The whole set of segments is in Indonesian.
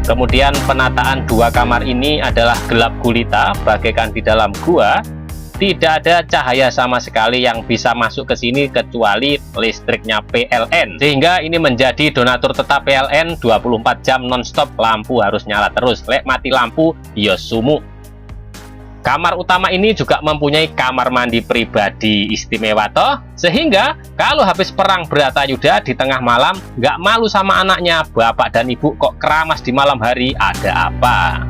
Kemudian penataan dua kamar ini adalah gelap gulita bagaikan di dalam gua. Tidak ada cahaya sama sekali yang bisa masuk ke sini kecuali listriknya PLN. Sehingga ini menjadi donatur tetap PLN 24 jam nonstop, lampu harus nyala terus. Lek mati lampu, ya sumu. Kamar utama ini juga mempunyai kamar mandi pribadi istimewa toh. Sehingga kalau habis perang Bratayuda di tengah malam, nggak malu sama anaknya, bapak dan ibu kok keramas di malam hari, ada apa?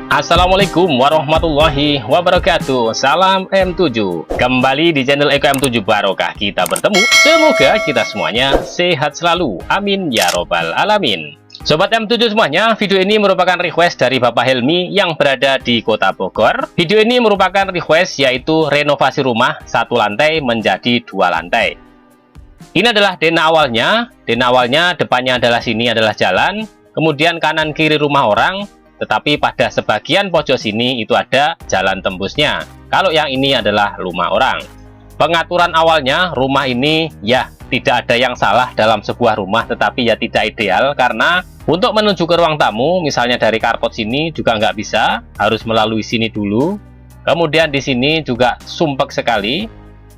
Assalamualaikum warahmatullahi wabarakatuh. Salam M7. Kembali di channel Eko M7 Barokah kita bertemu. Semoga kita semuanya sehat selalu, amin ya robbal alamin. Sobat M7 semuanya, video ini merupakan request dari Bapak Helmi yang berada di Kota Bogor. Video ini merupakan request yaitu renovasi rumah satu lantai menjadi dua lantai. Ini adalah denah awalnya. Denah awalnya depannya adalah sini adalah jalan, kemudian kanan kiri rumah orang. Tetapi pada sebagian pojok sini itu ada jalan tembusnya. Kalau yang ini adalah rumah orang. Pengaturan awalnya rumah ini ya tidak ada yang salah dalam sebuah rumah, tetapi ya tidak ideal karena untuk menuju ke ruang tamu misalnya dari karpot sini juga nggak bisa, harus melalui sini dulu. Kemudian di sini juga sumpek sekali.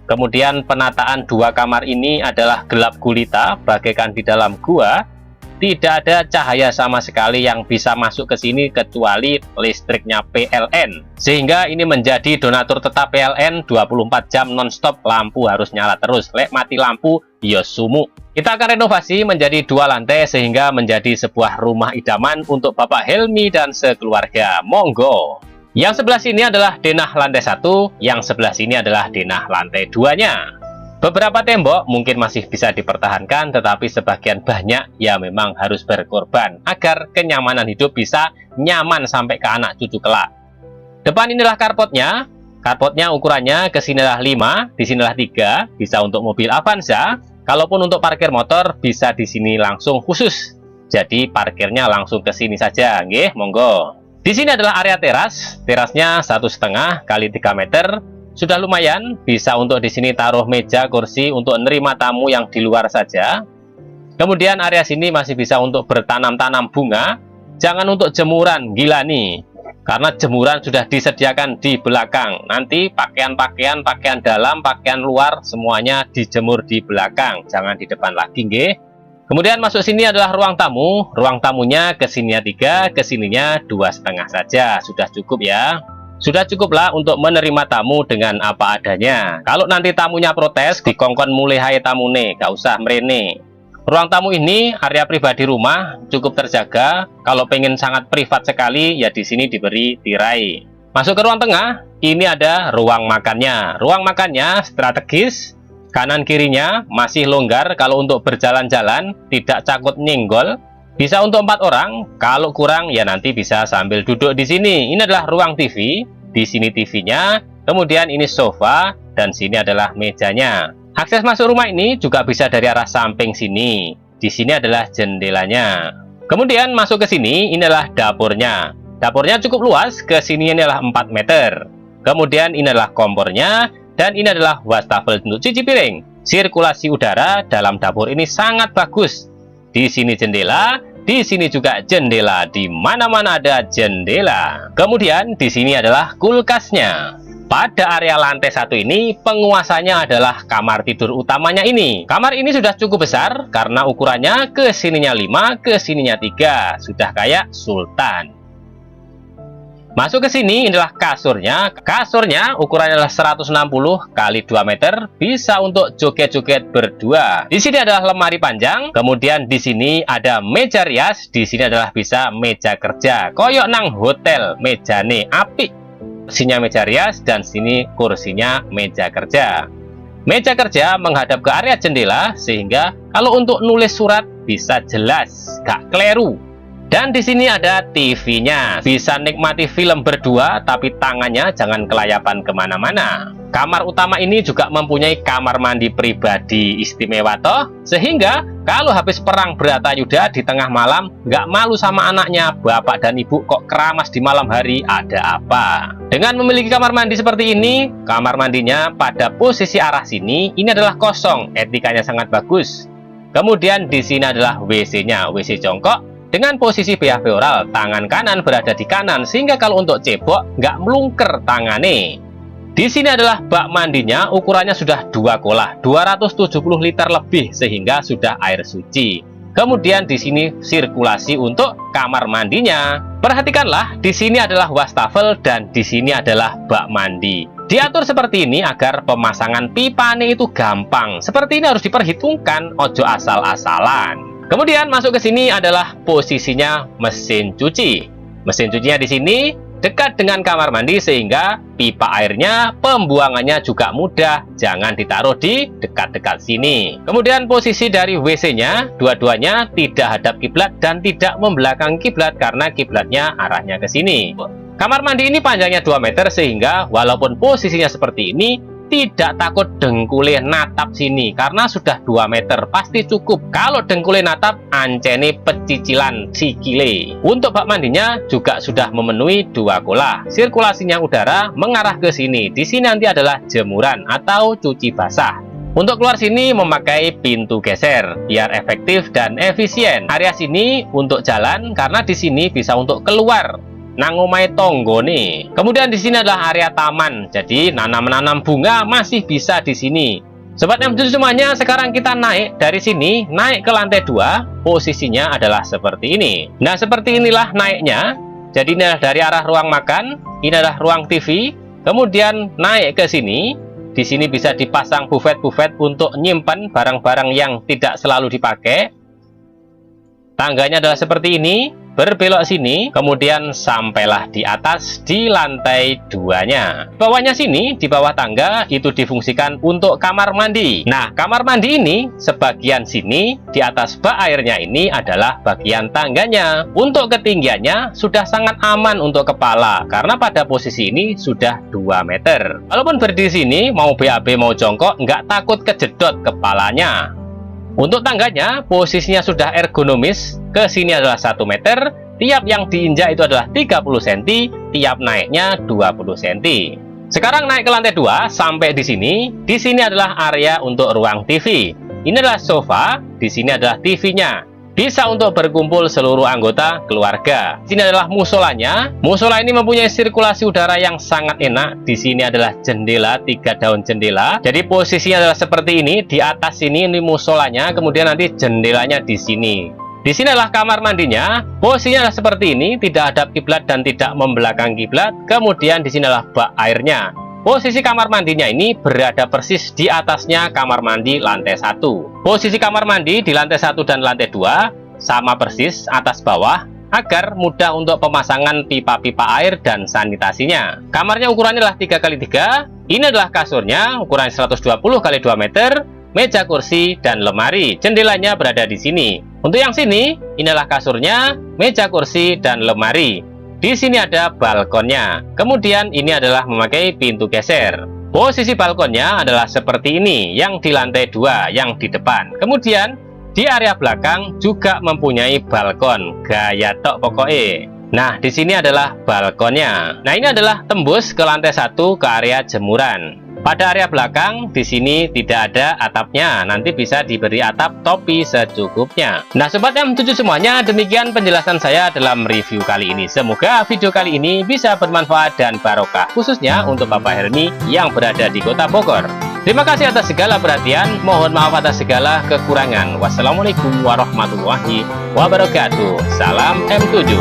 Kemudian penataan dua kamar ini adalah gelap gulita bagaikan di dalam gua. Tidak ada cahaya sama sekali yang bisa masuk ke sini kecuali listriknya PLN. Sehingga ini menjadi donatur tetap PLN 24 jam nonstop, lampu harus nyala terus. Lek mati lampu, ya sumu. Kita akan renovasi menjadi dua lantai sehingga menjadi sebuah rumah idaman untuk Bapak Helmi dan sekeluarga. Monggo. Yang sebelah sini adalah denah lantai 1, yang sebelah sini adalah denah lantai 2-nya. Beberapa tembok mungkin masih bisa dipertahankan, tetapi sebagian banyak ya memang harus berkorban agar kenyamanan hidup bisa nyaman sampai ke anak cucu kelak. Depan inilah karpotnya. Karpotnya ukurannya ke sinilah 5, di sinilah 3, bisa untuk mobil Avanza. Kalaupun untuk parkir motor bisa di sini langsung khusus. Jadi parkirnya langsung ke sini saja, nggih, monggo. Di sini adalah area teras. Terasnya 1,5 kali 3 meter. Sudah lumayan, bisa untuk di sini taruh meja, kursi untuk menerima tamu yang di luar saja. Kemudian area sini masih bisa untuk bertanam-tanam bunga. Jangan untuk jemuran, gila nih. Karena jemuran sudah disediakan di belakang. Nanti pakaian-pakaian, pakaian dalam, pakaian luar, semuanya dijemur di belakang. Jangan di depan lagi, nggih. Kemudian masuk sini adalah ruang tamu. Ruang tamunya ke sininya 3, ke sininya 2,5 saja. Sudah cukup ya. Sudah cukuplah untuk menerima tamu dengan apa adanya. Kalau nanti tamunya protes, dikongkon mulai hai tamune, gak usah merene. Ruang tamu ini area pribadi rumah, cukup terjaga. Kalau pengen sangat privat sekali, ya di sini diberi tirai. Masuk ke ruang tengah, ini ada ruang makannya. Ruang makannya strategis, kanan kirinya masih longgar. Kalau untuk berjalan-jalan, tidak cakut nyenggol. Bisa untuk 4 orang, kalau kurang ya nanti bisa sambil duduk di sini. Ini adalah ruang TV, di sini TV-nya, kemudian ini sofa, dan sini adalah mejanya. Akses masuk rumah ini juga bisa dari arah samping sini. Di sini adalah jendelanya. Kemudian masuk ke sini, ini adalah dapurnya. Dapurnya cukup luas, ke sini adalah 4 meter. Kemudian ini adalah kompornya, dan ini adalah wastafel untuk cuci piring. Sirkulasi udara dalam dapur ini sangat bagus. Di sini jendela, di sini juga jendela, di mana-mana ada jendela. Kemudian di sini adalah kulkasnya. Pada area lantai 1 ini penguasanya adalah kamar tidur utamanya ini. Kamar ini sudah cukup besar karena ukurannya ke sininya 5, ke sininya 3, sudah kayak sultan. Masuk ke sini adalah kasurnya. Kasurnya ukurannya adalah 160 kali 2 meter, bisa untuk joget-joget berdua. Di sini adalah lemari panjang, kemudian di sini ada meja rias, di sini adalah bisa meja kerja. Koyok nang hotel, mejane apik. Sininya meja rias dan sini kursinya meja kerja. Meja kerja menghadap ke area jendela sehingga kalau untuk nulis surat bisa jelas, gak keliru. Dan di sini ada TV-nya, bisa nikmati film berdua, tapi tangannya jangan kelayapan kemana-mana. Kamar utama ini juga mempunyai kamar mandi pribadi istimewa toh, sehingga kalau habis perang Bratayuda di tengah malam, nggak malu sama anaknya, bapak dan ibu kok keramas di malam hari, ada apa? Dengan memiliki kamar mandi seperti ini, kamar mandinya pada posisi arah sini, ini adalah kosong, etikanya sangat bagus. Kemudian di sini adalah WC-nya, WC jongkok. Dengan posisi BAB oral, tangan kanan berada di kanan sehingga kalau untuk cebok nggak melungker tangannya. Di sini adalah bak mandinya, ukurannya sudah 2 kolah, 270 liter lebih sehingga sudah air suci. Kemudian di sini sirkulasi untuk kamar mandinya. Perhatikanlah, di sini adalah wastafel dan di sini adalah bak mandi. Diatur seperti ini agar pemasangan pipanya itu gampang. Seperti ini harus diperhitungkan, ojo asal-asalan. Kemudian masuk ke sini adalah posisinya mesin cuci. Mesin cucinya di sini dekat dengan kamar mandi sehingga pipa airnya pembuangannya juga mudah, jangan ditaruh di dekat-dekat sini. Kemudian posisi dari WC-nya, dua-duanya tidak hadap kiblat dan tidak membelakangi kiblat karena kiblatnya arahnya ke sini. Kamar mandi ini panjangnya 2 meter sehingga walaupun posisinya seperti ini, tidak takut dengkulnya natap sini karena sudah 2 meter pasti cukup. Kalau dengkulnya natap, ancene pecicilan sikile. Untuk bak mandinya juga sudah memenuhi 2 kolah. Sirkulasinya udara mengarah ke sini. Di sini nanti adalah jemuran atau cuci basah. Untuk keluar sini memakai pintu geser biar efektif dan efisien. Area sini untuk jalan karena di sini bisa untuk keluar nang omahe tonggo nih. Kemudian di sini adalah area taman, jadi nanam bunga masih bisa di sini. Sobat M7 semuanya, sekarang kita naik dari sini, naik ke lantai 2. Posisinya adalah seperti ini. Nah, seperti inilah naiknya. Jadi ini adalah dari arah ruang makan, ini adalah ruang TV. Kemudian naik ke sini. Di sini bisa dipasang buffet-buffet untuk nyimpan barang-barang yang tidak selalu dipakai. Tangganya adalah seperti ini. Berbelok sini, kemudian sampailah di atas di lantai 2-nya. Bawahnya sini, di bawah tangga, itu difungsikan untuk kamar mandi. Nah, kamar mandi ini, sebagian sini, di atas bak airnya ini adalah bagian tangganya. Untuk ketinggiannya, sudah sangat aman untuk kepala, karena pada posisi ini sudah 2 meter. Walaupun berdiri sini, mau BAB mau jongkok, nggak takut kejedot kepalanya. Untuk tangganya, posisinya sudah ergonomis, ke sini adalah 1 meter, tiap yang diinjak itu adalah 30 cm, tiap naiknya 20 cm. Sekarang naik ke lantai 2, sampai di sini adalah area untuk ruang TV. Ini adalah sofa, di sini adalah TV-nya. Bisa untuk berkumpul seluruh anggota keluarga. Di sini adalah musolanya. Musola ini mempunyai sirkulasi udara yang sangat enak. Di sini adalah jendela, 3 daun jendela. Jadi posisinya adalah seperti ini. Di atas sini ini musolanya, kemudian nanti jendelanya di sini. Di sini adalah kamar mandinya. Posisinya adalah seperti ini, tidak hadap kiblat dan tidak membelakangi kiblat. Kemudian di sini adalah bak airnya. Posisi kamar mandinya ini berada persis di atasnya kamar mandi lantai 1. Posisi kamar mandi di lantai 1 dan lantai 2 sama persis atas bawah agar mudah untuk pemasangan pipa-pipa air dan sanitasinya. Kamarnya ukurannya adalah 3x3. Ini adalah kasurnya ukuran 120 x 2 meter, meja kursi dan lemari. Jendelanya berada di sini. Untuk yang sini, inilah kasurnya, meja kursi dan lemari. Di sini ada balkonnya. Kemudian ini adalah memakai pintu geser. Posisi balkonnya adalah seperti ini, yang di lantai 2, yang di depan. Kemudian di area belakang juga mempunyai balkon. Gaya tok pokoknya. Nah, di sini adalah balkonnya. Nah, ini adalah tembus ke lantai 1 ke area jemuran. Pada area belakang, di sini tidak ada atapnya. Nanti bisa diberi atap topi secukupnya. Nah, Sobat M7 semuanya, demikian penjelasan saya dalam review kali ini. Semoga video kali ini bisa bermanfaat dan barokah, khususnya untuk Bapak Helmi yang berada di Kota Bogor. Terima kasih atas segala perhatian. Mohon maaf atas segala kekurangan. Wassalamualaikum warahmatullahi wabarakatuh. Salam M7.